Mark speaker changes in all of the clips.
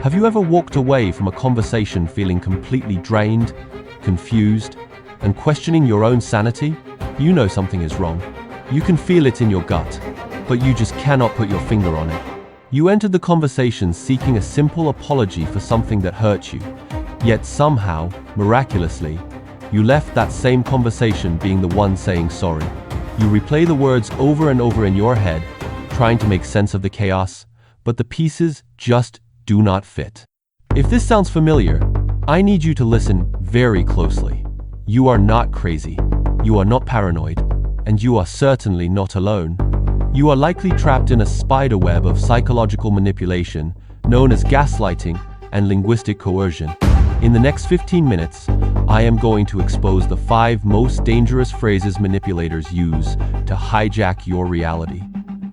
Speaker 1: Have you ever walked away from a conversation feeling completely drained, confused, and questioning your own sanity? You know something is wrong. You can feel it in your gut, but you just cannot put your finger on it. You entered the conversation seeking a simple apology for something that hurt you, yet somehow, miraculously, you left that same conversation being the one saying sorry. You replay the words over and over in your head, trying to make sense of the chaos, but the pieces just do not fit. If this sounds familiar, I need you to listen very closely. You are not crazy, you are not paranoid, and you are certainly not alone. You are likely trapped in a spider web of psychological manipulation known as gaslighting and linguistic coercion. In the next 15 minutes, I am going to expose the 5 most dangerous phrases manipulators use to hijack your reality.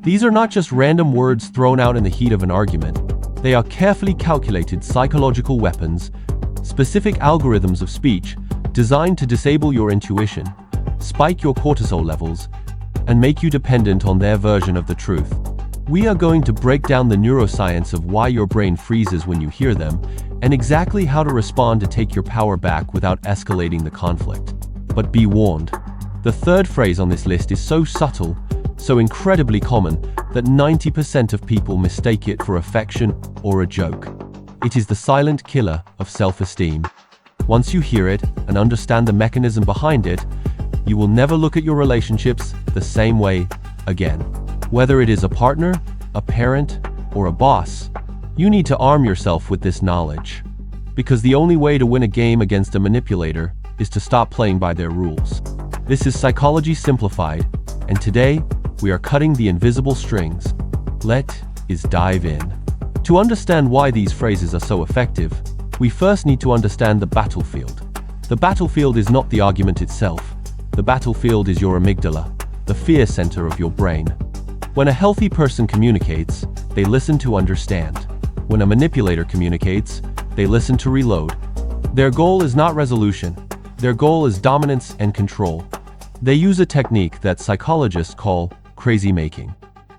Speaker 1: These are not just random words thrown out in the heat of an argument. They are carefully calculated psychological weapons, specific algorithms of speech designed to disable your intuition, spike your cortisol levels, and make you dependent on their version of the truth. We are going to break down the neuroscience of why your brain freezes when you hear them, and exactly how to respond to take your power back without escalating the conflict. But be warned, the third phrase on this list is so subtle, so incredibly common, that 90% of people mistake it for affection or a joke. It is the silent killer of self-esteem. Once you hear it and understand the mechanism behind it, you will never look at your relationships the same way again. Whether it is a partner, a parent, or a boss, you need to arm yourself with this knowledge. Because the only way to win a game against a manipulator is to stop playing by their rules. This is Psychology Simplified, and today we are cutting the invisible strings. Let's dive in. To understand why these phrases are so effective, we first need to understand the battlefield. The battlefield is not the argument itself. The battlefield is your amygdala, the fear center of your brain. When a healthy person communicates, they listen to understand. When a manipulator communicates, they listen to reload. Their goal is not resolution. Their goal is dominance and control. They use a technique that psychologists call crazymaking.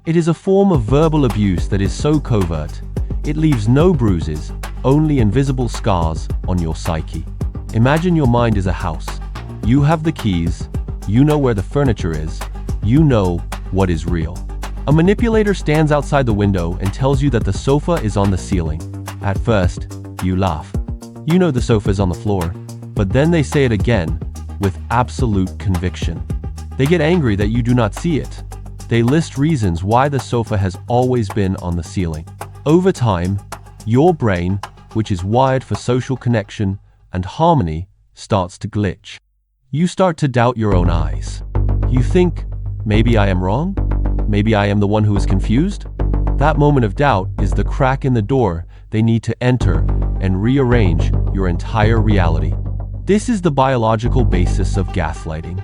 Speaker 1: It is a form of verbal abuse that is so covert, it leaves no bruises, only invisible scars on your psyche. Imagine your mind is a house. You have the keys, you know where the furniture is, you know what is real. A manipulator stands outside the window and tells you that the sofa is on the ceiling. At first, you laugh. You know the sofa is on the floor, but then they say it again with absolute conviction. They get angry that you do not see it. They list reasons why the sofa has always been on the ceiling. Over time, your brain, which is wired for social connection and harmony, starts to glitch. You start to doubt your own eyes. You think, maybe I am wrong? Maybe I am the one who is confused? That moment of doubt is the crack in the door they need to enter and rearrange your entire reality. This is the biological basis of gaslighting.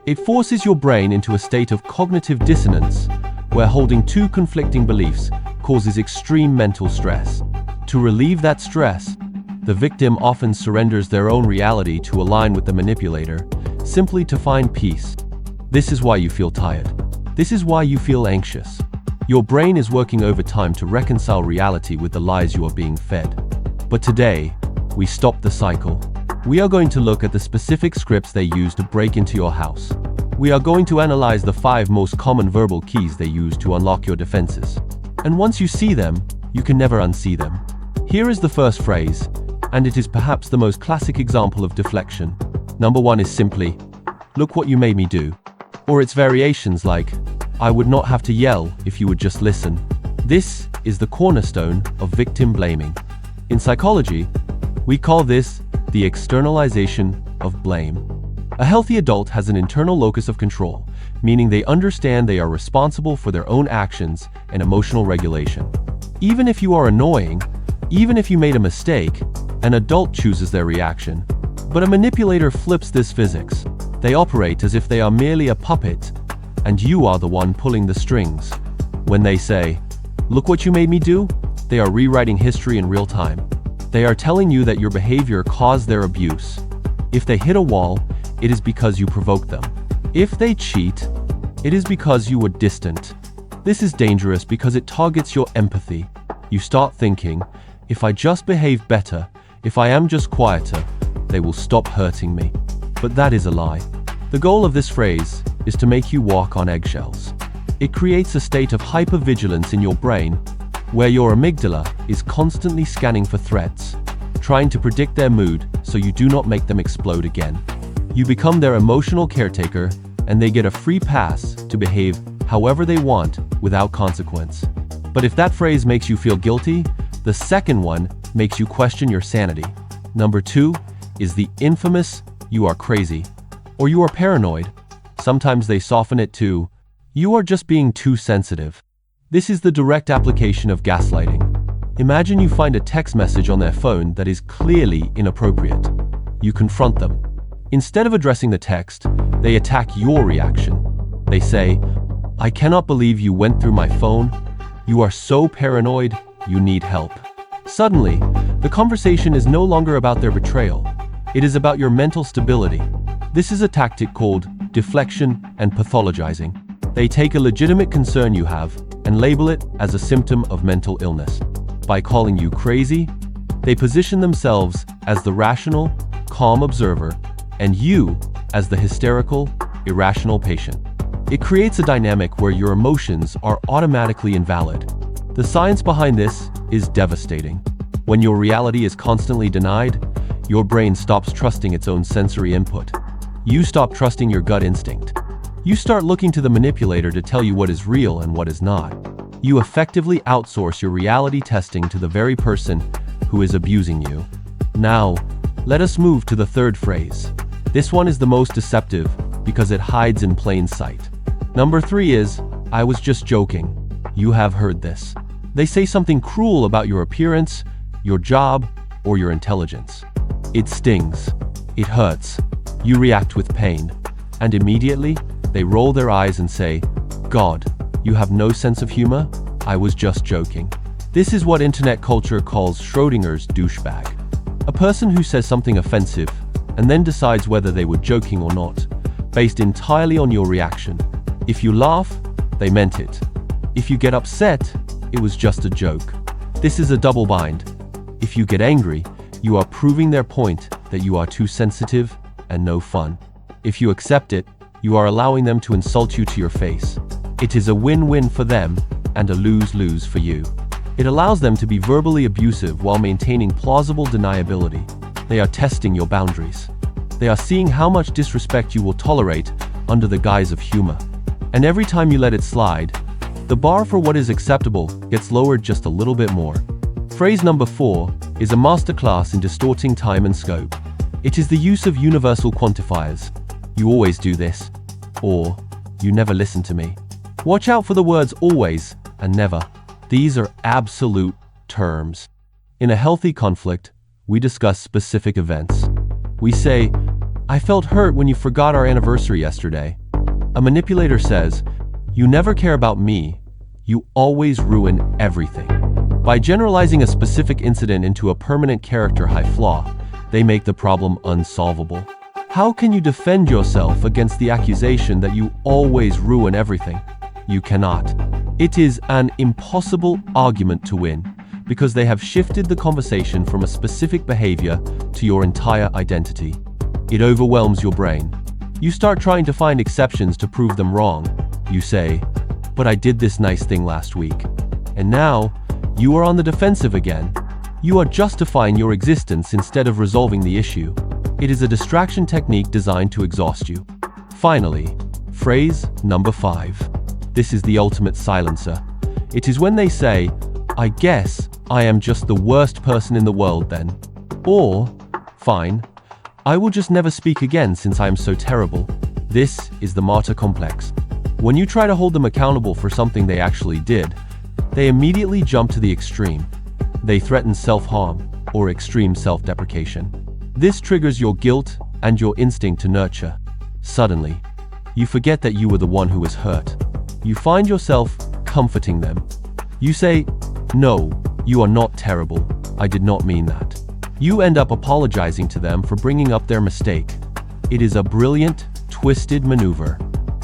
Speaker 1: It forces your brain into a state of cognitive dissonance, where holding 2 conflicting beliefs causes extreme mental stress. To relieve that stress, the victim often surrenders their own reality to align with the manipulator, simply to find peace. This is why you feel tired. This is why you feel anxious. Your brain is working overtime to reconcile reality with the lies you are being fed. But today, we stop the cycle. We are going to look at the specific scripts they use to break into your house. We are going to analyze the 5 most common verbal keys they use to unlock your defenses. And once you see them, you can never unsee them. Here is the first phrase, and it is perhaps the most classic example of deflection. Number 1 is simply, "Look what you made me do." Or its variations like, "I would not have to yell if you would just listen." This is the cornerstone of victim blaming. In psychology, we call this the externalization of blame. A healthy adult has an internal locus of control, meaning they understand they are responsible for their own actions and emotional regulation. Even if you are annoying, even if you made a mistake, an adult chooses their reaction. But a manipulator flips this physics. They operate as if they are merely a puppet, and you are the one pulling the strings. When they say, "Look what you made me do," they are rewriting history in real time. They are telling you that your behavior caused their abuse. If they hit a wall, it is because you provoked them. If they cheat, it is because you were distant. This is dangerous because it targets your empathy. You start thinking, If I just behave better, if I am just quieter, they will stop hurting me. But that is a lie. The goal of this phrase is to make you walk on eggshells. It creates a state of hypervigilance in your brain where your amygdala is constantly scanning for threats, trying to predict their mood so you do not make them explode again. You become their emotional caretaker, and they get a free pass to behave however they want without consequence. But if that phrase makes you feel guilty, the second one makes you question your sanity. Number 2 is the infamous "you are crazy" or "you are paranoid." Sometimes they soften it to "you are just being too sensitive." This is the direct application of gaslighting. Imagine you find a text message on their phone that is clearly inappropriate. You confront them. Instead of addressing the text, they attack your reaction. They say, "I cannot believe you went through my phone. You are so paranoid, you need help." Suddenly, the conversation is no longer about their betrayal. It is about your mental stability. This is a tactic called deflection and pathologizing. They take a legitimate concern you have and label it as a symptom of mental illness. By calling you crazy, they position themselves as the rational, calm observer, and you as the hysterical, irrational patient. It creates a dynamic where your emotions are automatically invalid. The science behind this is devastating. When your reality is constantly denied, your brain stops trusting its own sensory input. You stop trusting your gut instinct. You start looking to the manipulator to tell you what is real and what is not. You effectively outsource your reality testing to the very person who is abusing you. Now, let us move to the third phrase. This one is the most deceptive because it hides in plain sight. Number 3 is, "I was just joking." You have heard this. They say something cruel about your appearance, your job, or your intelligence. It stings. It hurts. You react with pain. And immediately, they roll their eyes and say, "God, you have no sense of humor? I was just joking." This is what internet culture calls Schrodinger's douchebag. A person who says something offensive and then decides whether they were joking or not, based entirely on your reaction. If you laugh, they meant it. If you get upset, it was just a joke. This is a double bind. If you get angry, you are proving their point that you are too sensitive and no fun. If you accept it, you are allowing them to insult you to your face. It is a win-win for them and a lose-lose for you. It allows them to be verbally abusive while maintaining plausible deniability. They are testing your boundaries. They are seeing how much disrespect you will tolerate under the guise of humor. And every time you let it slide, the bar for what is acceptable gets lowered just a little bit more. Phrase number 4 is a masterclass in distorting time and scope. It is the use of universal quantifiers. "You always do this," or "You never listen to me." Watch out for the words always and never. These are absolute terms. In a healthy conflict, we discuss specific events. We say, "I felt hurt when you forgot our anniversary yesterday." A manipulator says, "You never care about me. You always ruin everything." By generalizing a specific incident into a permanent character high flaw, they make the problem unsolvable. How can you defend yourself against the accusation that you always ruin everything? You cannot. It is an impossible argument to win because they have shifted the conversation from a specific behavior to your entire identity. It overwhelms your brain. You start trying to find exceptions to prove them wrong. You say, "But I did this nice thing last week." And now, you are on the defensive again. You are justifying your existence instead of resolving the issue. It is a distraction technique designed to exhaust you. Finally, phrase number 5. This is the ultimate silencer. It is when they say, "I guess I am just the worst person in the world then." Or, "Fine, I will just never speak again since I am so terrible." This is the Martyr Complex. When you try to hold them accountable for something they actually did, they immediately jump to the extreme. They threaten self-harm or extreme self-deprecation. This triggers your guilt and your instinct to nurture. Suddenly, you forget that you were the one who was hurt. You find yourself comforting them. You say, "No, you are not terrible. I did not mean that." You end up apologizing to them for bringing up their mistake. It is a brilliant, twisted maneuver.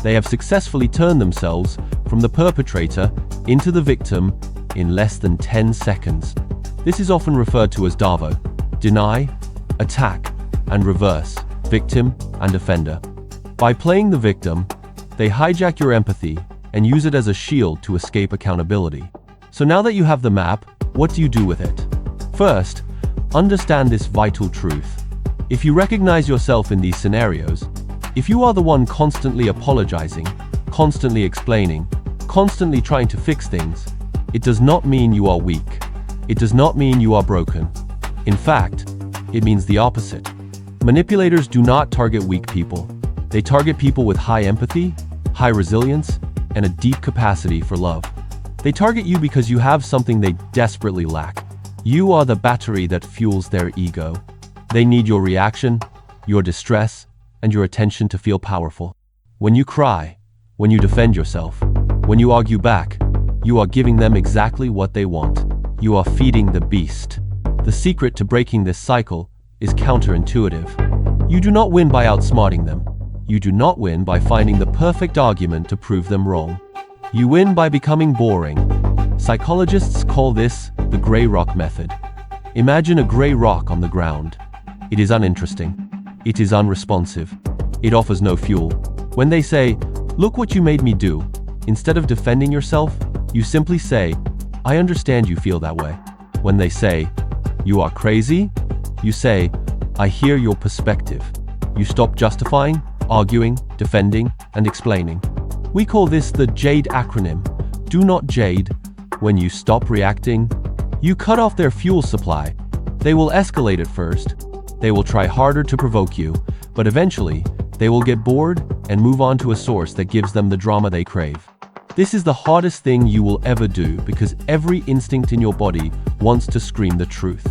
Speaker 1: They have successfully turned themselves from the perpetrator into the victim in less than 10 seconds. This is often referred to as DARVO: deny, attack, and reverse, victim and offender. By playing the victim, they hijack your empathy and use it as a shield to escape accountability. So now that you have the map, what do you do with it? First, understand this vital truth. If you recognize yourself in these scenarios, if you are the one constantly apologizing, constantly explaining, constantly trying to fix things, it does not mean you are weak. It does not mean you are broken. In fact, it means the opposite. Manipulators do not target weak people. They target people with high empathy, high resilience, and a deep capacity for love. They target you because you have something they desperately lack. You are the battery that fuels their ego. They need your reaction, your distress, and your attention to feel powerful. When you cry, when you defend yourself, when you argue back, you are giving them exactly what they want. You are feeding the beast. The secret to breaking this cycle is counterintuitive. You do not win by outsmarting them. You do not win by finding the perfect argument to prove them wrong. You win by becoming boring. Psychologists call this the gray rock method. Imagine a gray rock on the ground. It is uninteresting. It is unresponsive. It offers no fuel. When they say, "Look what you made me do," instead of defending yourself, you simply say, "I understand you feel that way." When they say, "You are crazy," you say, "I hear your perspective." You stop justifying, arguing, defending, and explaining. We call this the JADE acronym. Do not jade. When you stop reacting, you cut off their fuel supply. They will escalate at first. They will try harder to provoke you, but eventually, they will get bored and move on to a source that gives them the drama they crave. This is the hardest thing you will ever do because every instinct in your body wants to scream the truth.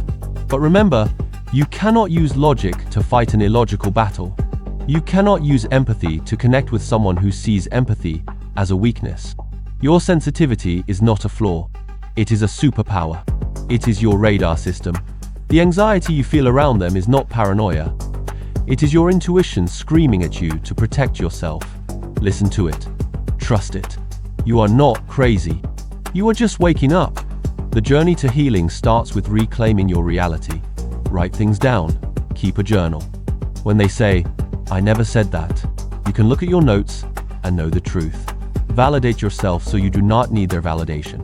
Speaker 1: But remember, you cannot use logic to fight an illogical battle. You cannot use empathy to connect with someone who sees empathy as a weakness. Your sensitivity is not a flaw. It is a superpower. It is your radar system. The anxiety you feel around them is not paranoia. It is your intuition screaming at you to protect yourself. Listen to it. Trust it. You are not crazy. You are just waking up. The journey to healing starts with reclaiming your reality. Write things down. Keep a journal. When they say, "I never said that," you can look at your notes and know the truth. Validate yourself so you do not need their validation.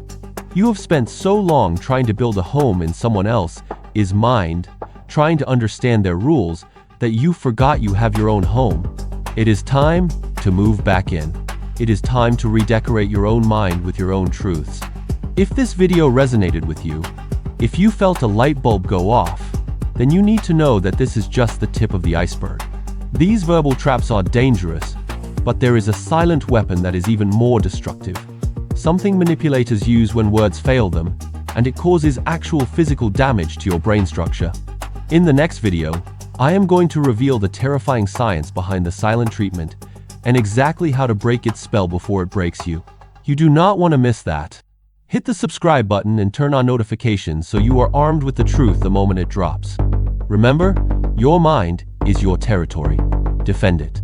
Speaker 1: You have spent so long trying to build a home in someone else's mind, trying to understand their rules, that you forgot you have your own home. It is time to move back in. It is time to redecorate your own mind with your own truths. If this video resonated with you, if you felt a light bulb go off, then you need to know that this is just the tip of the iceberg. These verbal traps are dangerous, but there is a silent weapon that is even more destructive. Something manipulators use when words fail them, and it causes actual physical damage to your brain structure. In the next video, I am going to reveal the terrifying science behind the silent treatment and exactly how to break its spell before it breaks you. You do not want to miss that. Hit the subscribe button and turn on notifications so you are armed with the truth the moment it drops. Remember, your mind is your territory. Defend it.